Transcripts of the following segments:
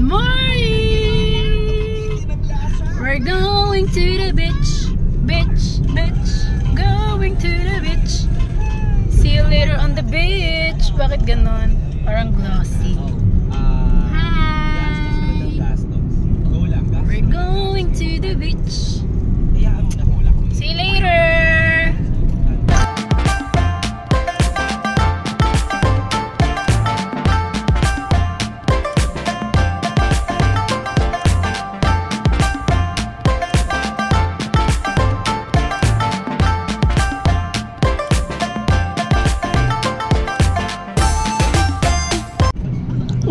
morning! We're going to the beach. Beach, beach. Going to the beach. See you later on the beach. Bakit ganon? Parang glossy. Hi! We're going to the beach. See you later!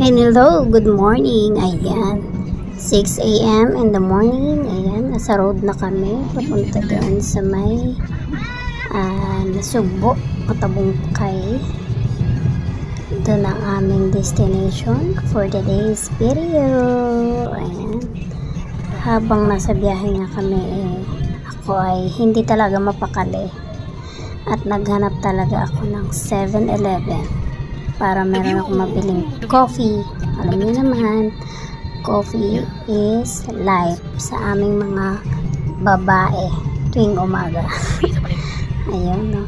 And hello, good morning. Ayan, 6 AM in the morning. Ayan, nasa road na kami papunta doon sa may Nasugbo, Matabungkay. Doon ang aming destination for today's video. Ayan, habang nasa biyahe nga kami, ako ay hindi talaga mapakali at naghanap talaga ako ng 7-Eleven para meron akong mabiling coffee. Alam niyo naman, coffee is life sa aming mga babae tuwing umaga. Ayun, no?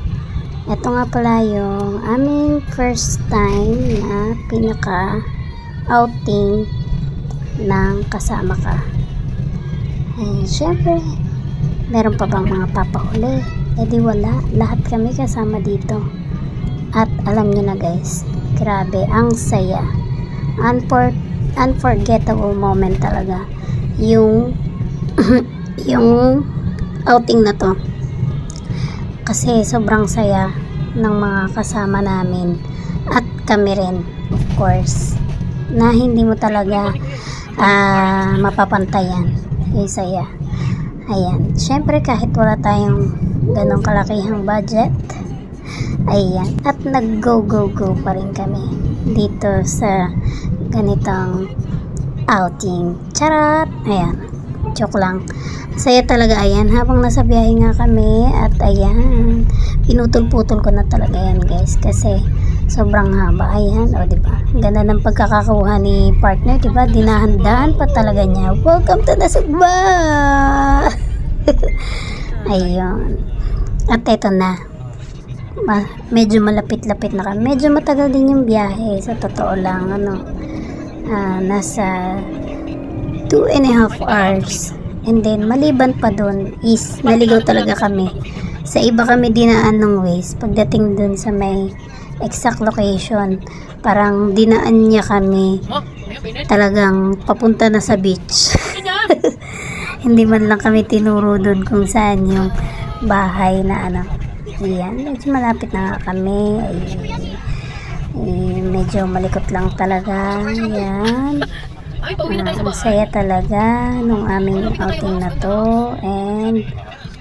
Ito nga pala yung aming first time na pinaka-outing ng kasama ka. And syempre, meron pa bang mga papahuli? Eh di wala, lahat kami kasama dito. At alam niyo na guys, grabe, ang saya. Unforgettable moment talaga yung yung outing na to. Kasi sobrang saya ng mga kasama namin at kami rin, of course, na hindi mo talaga mapapantayan yung saya. Ayan, syempre kahit wala tayong ganong kalakihang budget, ayan, at nag-go pa rin kami dito sa ganitong outing. Charot! Ayan, joke lang. Saya talaga, ayan, habang nasa biyahe nga kami, at ayan, pinutol-putol ko na talaga yan guys, kasi sobrang haba. Ayan, o diba, ganda ng pagkakakuha ni partner, diba, dinahandaan pa talaga niya. Welcome to Nasugbo! Ayun, at eto na, medyo malapit-lapit na kami. Medyo matagal din yung biyahe, sa totoo lang, nasa 2.5 hours. And then maliban pa dun is naligaw talaga kami. Sa iba kami dinaan ng ways. Pagdating dun sa may exact location, parang dinaan niya kami talagang papunta na sa beach. Hindi man lang kami tinuro dun kung saan yung bahay na ayan, medyo malapit na nga kami. Medyo malikot lang talaga. Ayan, ang saya talaga nung aming outing na to. And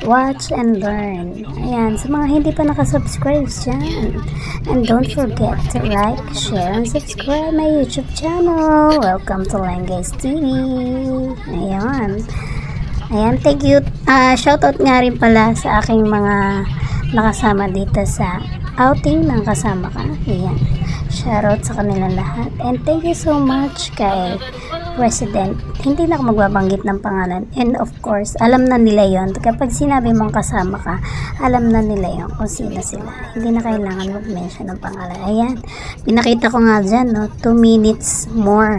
watch and learn. Ayan, sa mga hindi pa nakasubscribe dyan, and don't forget to like, share, and subscribe my YouTube channel. Welcome to Langays TV. Ayan, thank you. Shoutout nga rin pala sa aking mga nakasama dito sa outing ng kasama ka. Ayan, shoutout sa kanilang lahat, and thank you so much kay President. Hindi na ako magbabanggit ng pangalan, and of course alam na nila yon. Kapag sinabi mong kasama ka, alam na nila yon kung sino sila. Hindi na kailangan mag-mention ng pangalan. Ayan, pinakita ko nga dyan, no? 2 minutes more,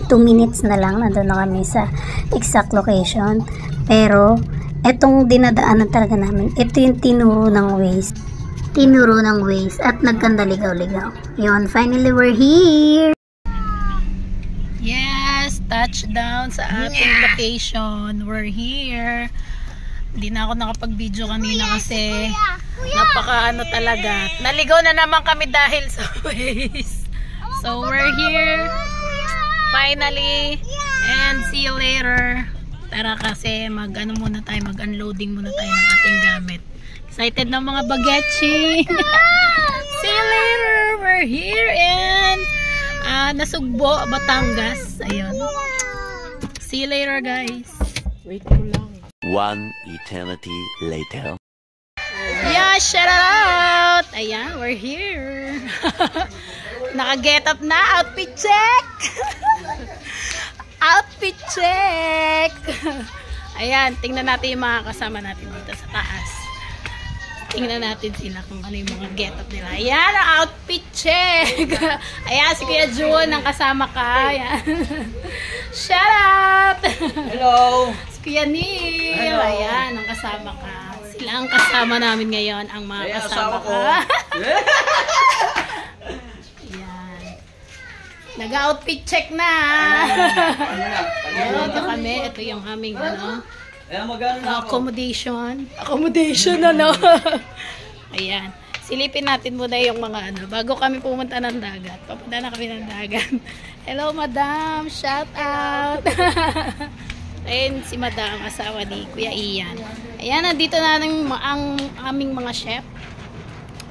2 minutes na lang nandun na kami sa exact location. Pero etong dinadaanan talaga namin, ito yung tinuro ng ways at nagkanda ligaw-ligaw. Yun, finally we're here. Yes, touchdown sa ating location. We're here. Hindi na ako nakapag-video kanina kasi napaka talaga. Naligaw na naman kami dahil sa ways. So we're here finally, and see you later. Tara kasi muna tayo, mag-unloading muna tayo ng ating gamit. Excited na mga bagetchi. See you later. We're here in Nasugbo, Batangas. Ayun. See you later guys. Wait mo lang. One eternity later. Yeah, shout out. Ayan, we're here. Naka-get up na, outfit check. outfit check! Ayan, tingnan natin yung mga kasama natin dito sa taas. Tingnan natin sila kung ano yung mga get-up nila. Ayan, ang outfit check! Ayan, si Kuya Jun, ang kasama ka. Ayan. Shout out! Hello! Si Kuya Neil. Hello. Ayan, ang kasama ka. Sila ang kasama namin ngayon, ang mga Ayan, kasama asawa ko. ka. Ayan. Nag-outfit check na. Ito kami. Ito yung aming Ayan, magano na ako. accommodation. Accommodation ano. Ayan. Silipin natin muna yung mga bago kami pumunta ng dagat. Papunta na kami ng dagat. Hello, madam. Shout out. Ayun si madam, asawa ni Kuya Ian. Ayan, nandito na ang aming mga chef.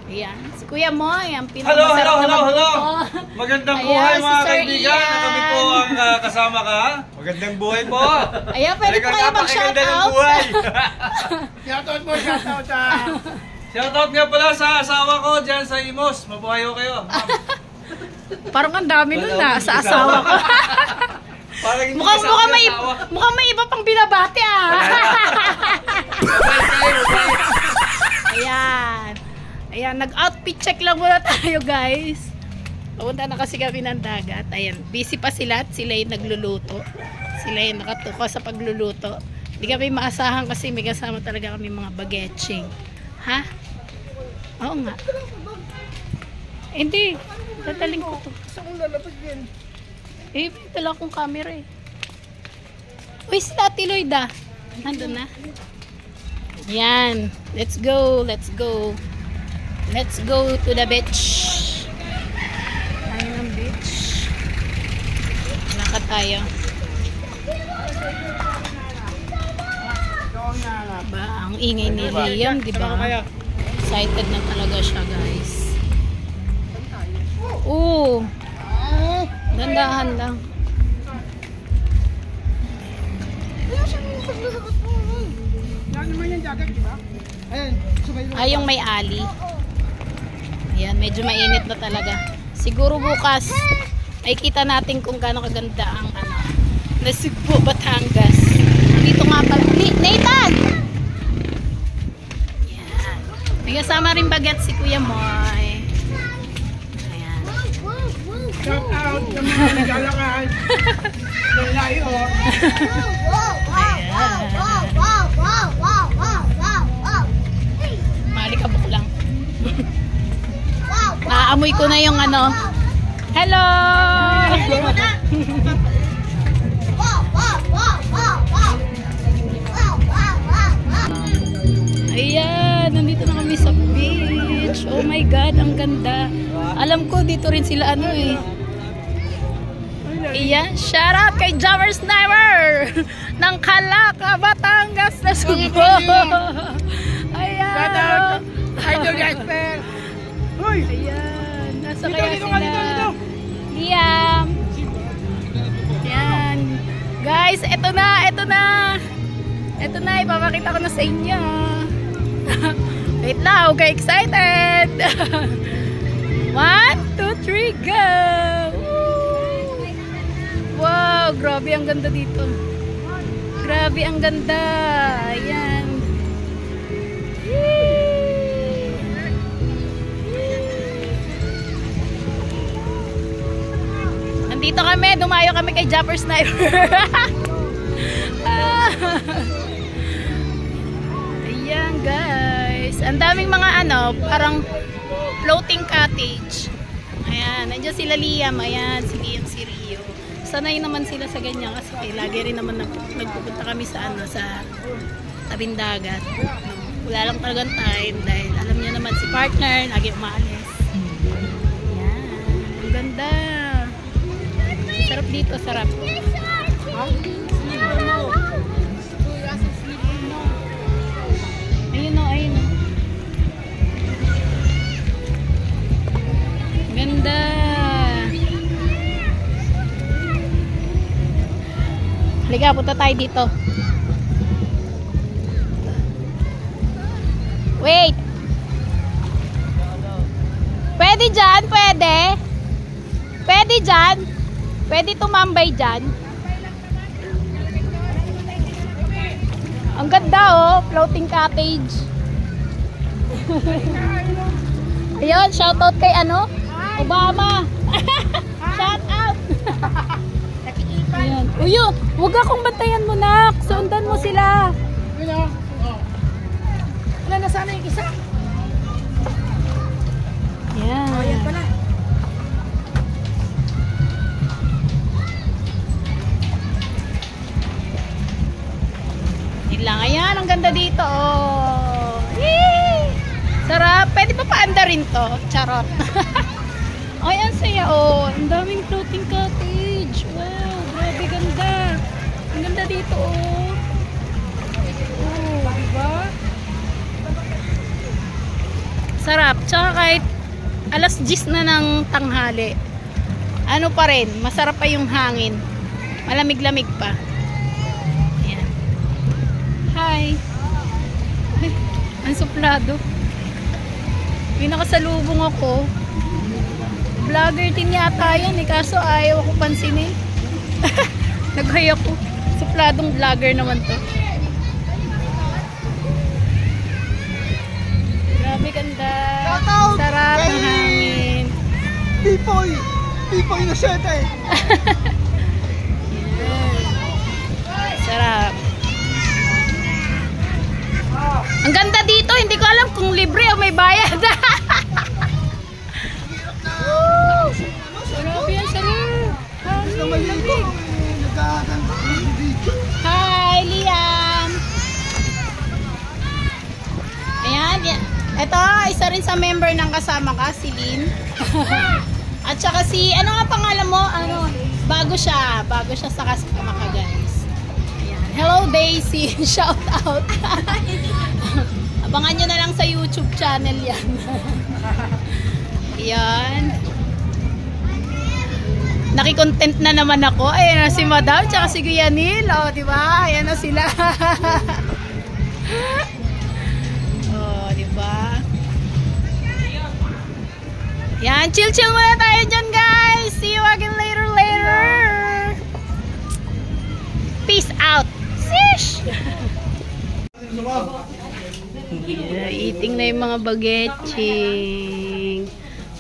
Ayan. Si Kuya Moy, ang pinakamasarap na magluto. Magandang Ayan, buhay si mga Sir kaibigan. Ian. Kami po ang kasama ka. Magandang buhay po. Ayan, pwede po kayo mag-shout out. Shoutout mo, shoutout. Shoutout nga pala sa asawa ko dyan sa Imos. Mabuhay ko kayo. Parang ang dami nun sa asawa ko. Parang hindi Mukhang kasama yung may asawa. mukhang may iba pang binabati Ayan. Ayan, nag-outfit check lang muna tayo, guys. Pupunta na kasi kami ng dagat. Ayan, busy pa sila at sila yung nagluluto. Sila yung nakatuka sa pagluluto. Hindi kami maasahan kasi may kasama talaga kami mga bagetching. Ha? Oo nga. Hindi. Tataling ko to. Eh, dala akong camera eh. Uy, si Ate Lloyda. Nandun na. Yan. Let's go. Let's go. Let's go to the beach. Tayo ng beach. Lakad tayo. Ba, ang ingay ni Liam, di ba? Excited na talaga siya, guys. Oo. Dandahan lang. Ay, yung may ali. Ayan, medyo mainit na talaga. Siguro bukas ay kita natin kung gaano kaganda ang Nasugbo, Batangas. Dito nga pala. Nathan! Ayan. May kasama rin baget si Kuya Moy. Ayan. Shout out sa mga naglalakad. Layo. Malikabok lang. Naamoy ko na yung Hello! Ayan, nandito na kami sa beach. Oh my God, ang ganda. Alam ko, dito rin sila Ayan, shout out kay Jammer Sniper ng Calaca, Batangas na Sugbo. Ayan. Shout out. Idol Jasper. Uy! Ayan, nasa kaya Dito. sila. Liam. Ayan. Guys, eto na. Eto na, ipapakita ko na sa inyo. Wait lang, okay, excited. 1, 2, 3, go! Wow, grabe ang ganda dito. Grabe ang ganda. Ayan. Nandito kami, dumayo kami kay Jumper Sniper. Ayan guys. Ang daming mga parang floating cottage. Ayan, nandiyan sila Liam. Ayan, si Liam, si Rio. Sanay naman sila sa ganyan kasi lagi rin naman nagpupunta kami sa sa tabing dagat. Wala lang talagang time dahil alam niyo naman si partner lagi umaalis. Ayan, ang ganda. Sarap dito, sarap. Ayun o, ayun o. Ganda. Halika, punta tayo dito. Wait. Pwede dyan? Pwede? Pwede dyan? Pwede tumambay dyan? Ang ganda oh, floating cottage. Ayun, shoutout kay ano? Obama. Shout out. Ayan. Uy, huwag akong bantayan mo, nak. Sundan mo sila. Wala na sana yung isa. Ayan. Oh, yan pala. Yun lang. Ayan, ang ganda dito. Oh. Yee! Sarap. Pwede pa paanda rin to. Charot. Ay, ang saya. Oh, ang daming floating cottage. Wow, grabe ganda. Ang ganda dito. Oh. Oh, diba? Sarap. Tsaka kahit alas 10 na ng tanghali, ano pa rin, masarap pa yung hangin. Malamig-lamig pa. Ayan. Hi. Ay, ang suplado. May nakasalubong ako. Vlogger din yata yan eh, kaso ayaw ako pansinin. Naghay ako. Supladong vlogger naman to. Grabe ganda. Sarap ang hangin. Pipoy na siya eh. Sarap. Ang ganda dito, hindi ko alam kung libre o may bayad. Grabe yan, sarap. Hi, Liam. Ayan, yan. Ito, isa rin sa member ng kasama ka, si Lynn. At saka si, ano nga pangalan mo? Ano, bago siya sa kasama ka, guys. Ayan. Hello, Daisy. Shout out. Abangan nyo na lang sa YouTube channel yan. Ayan. Naki-content na naman ako. Ayan na si Madam, tsaka si Guyanil. O, diba? Ayan na sila. O, diba? Yan, chill-chill muna tayo dyan, guys. See you again later. Peace out. Sish! Yeah, eating na yung mga bagetsing.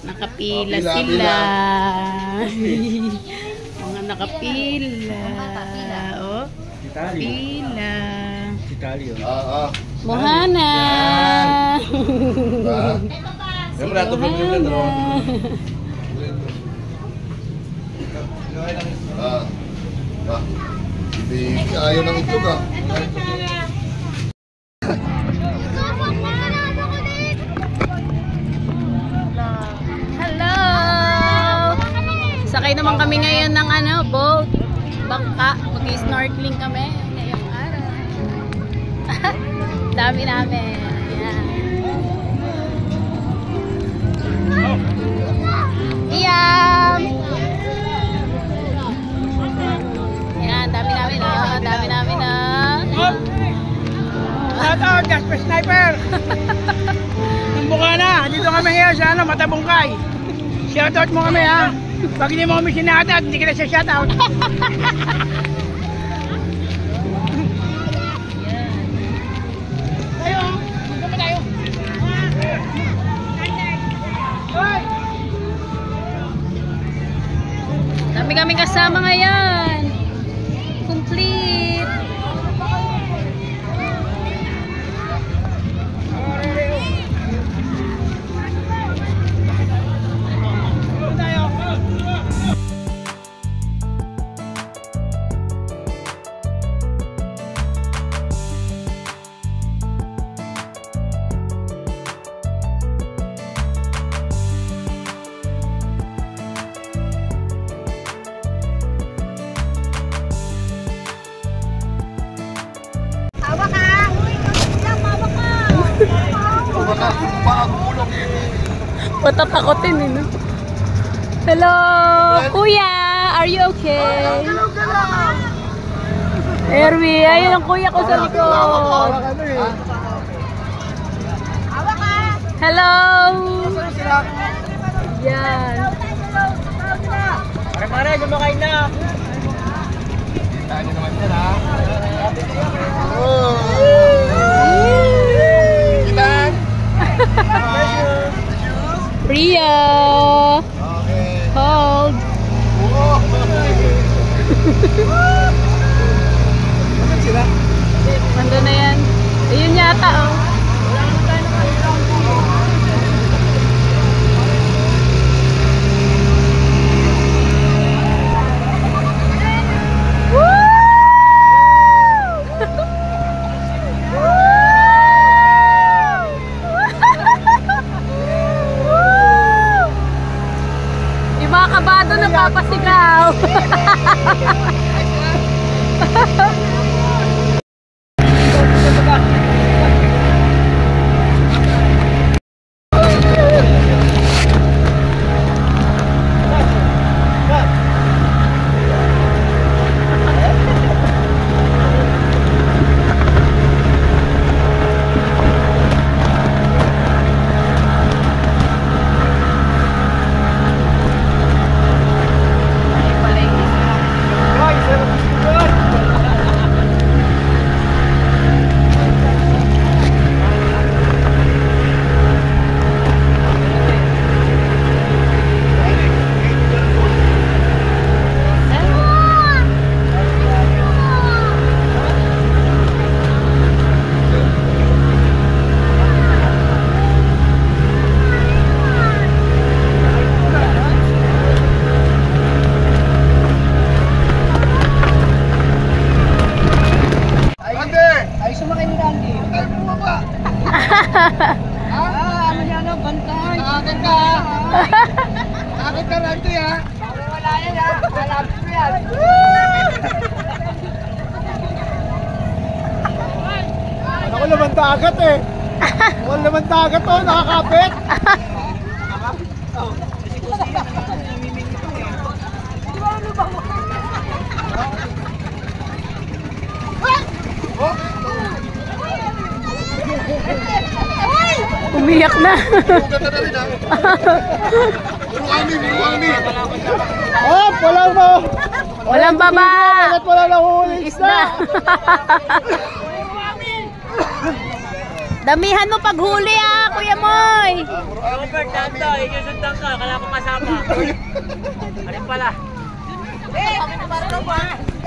Nakapila sila. Mga nakapila. Oh, pila. Mohana. Si Mohana. Ayaw ng itlog ah. Hello! Sakay naman kami ngayon ng boat. Bangka. Mag-snorkeling kami ngayong araw. Dami namin. Ayan. Iyam! Ayan, dami namin Shout out, Jasper Sniper! Nambuka na! Dito kami ngayon sa Matabungkay. Shout out mo kami ha! Pag hindi mo kami sinatag, hindi ka na siya shout out. Tayo! Dito pa tayo! Dami kaming kasama ngayon. Complete. Patatakotin eh, no? Hello, kuya! Are you okay? Erwi, ayun ang kuya ko sa likod. Hello! Yan. Pare-pare, gumakain na! Kita nyo naman yan ha. dagat eh. Wala naman dagat oh, nakakapit. Umiyak na. Oh, walang mo. Walang baba. Bakit wala na huling Isda. Damihan mo paghuli Kuya Moy. Robert, tanto, isusundan ka, kala ko kasama. Ano pala?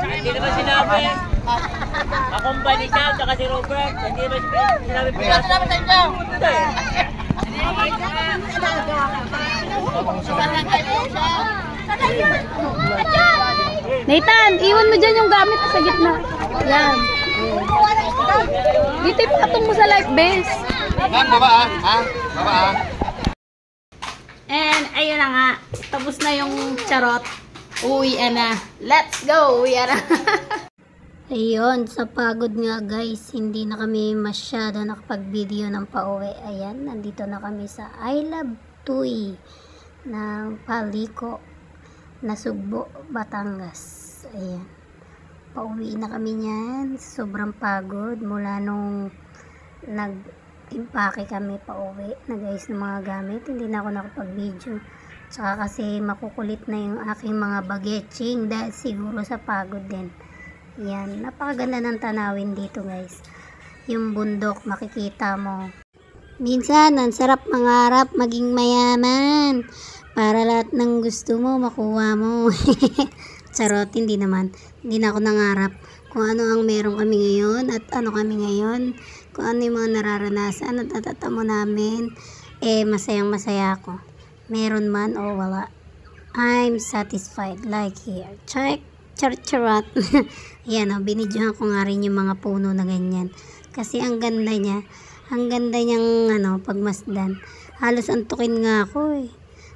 Hindi naman sinabi. Kakumpani siya, saka si Robert. Hindi naman sinabi. Hindi sinabi sa inyo. Nathan, iwan mo dyan yung gamit sa gitna. Yan. Dito ipatong mo sa life vest. Baba ah. Baba ah. And ayun na nga. Tapos na yung charot. Uwian na. Let's go! Uwian na. Ayun, sa pagod nga guys, hindi na kami masyado nakapag-video ng pauwi. Ayan, nandito na kami sa I Love Tuy ng Paliko, Nasugbo, Batangas. Ayan, pauwi na kami niyan. Sobrang pagod mula nung nag-impake kami pauwi. Nag-ayos ng mga gamit, hindi na ako nakapag-video. Tsaka kasi makukulit na yung aking mga bagetsing dahil siguro sa pagod din. Yan, napakaganda ng tanawin dito guys. Yung bundok makikita mo. Minsan, ang sarap mangarap maging mayaman. Para lahat ng gusto mo, makuha mo. Charot, hindi naman. Hindi na ako nangarap. Kung ano ang meron kami ngayon at ano kami ngayon. Kung ano yung mga nararanasan at natatamo namin. Masayang masaya ako. Meron man o wala. I'm satisfied. Like here. Check. Charcharat. Yan o, binidyohan ko nga rin yung mga puno na ganyan. Kasi ang ganda niya. Ang ganda niyang pagmasdan. Halos antukin nga ako eh.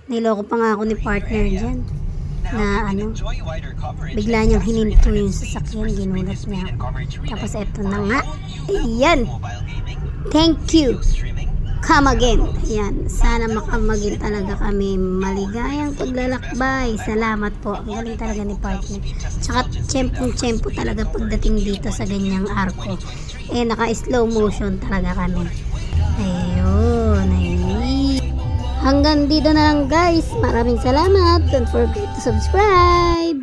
Niloko pa nga ako ni partner dyan. Na bigla niyang hininto yung sasakyan. Ginulat niya ako. Tapos eto na nga. Ayan. Thank you. Come again. Ayan. Sana makamagin talaga kami. Maligayang paglalakbay. Salamat po. Ang galing talaga ni partner. Tsaka tiyempong-tiyempo talaga pagdating dito sa ganyang arko. Naka-slow motion talaga kami. Ayun. Hanggang dito na lang guys. Maraming salamat. Don't forget to subscribe.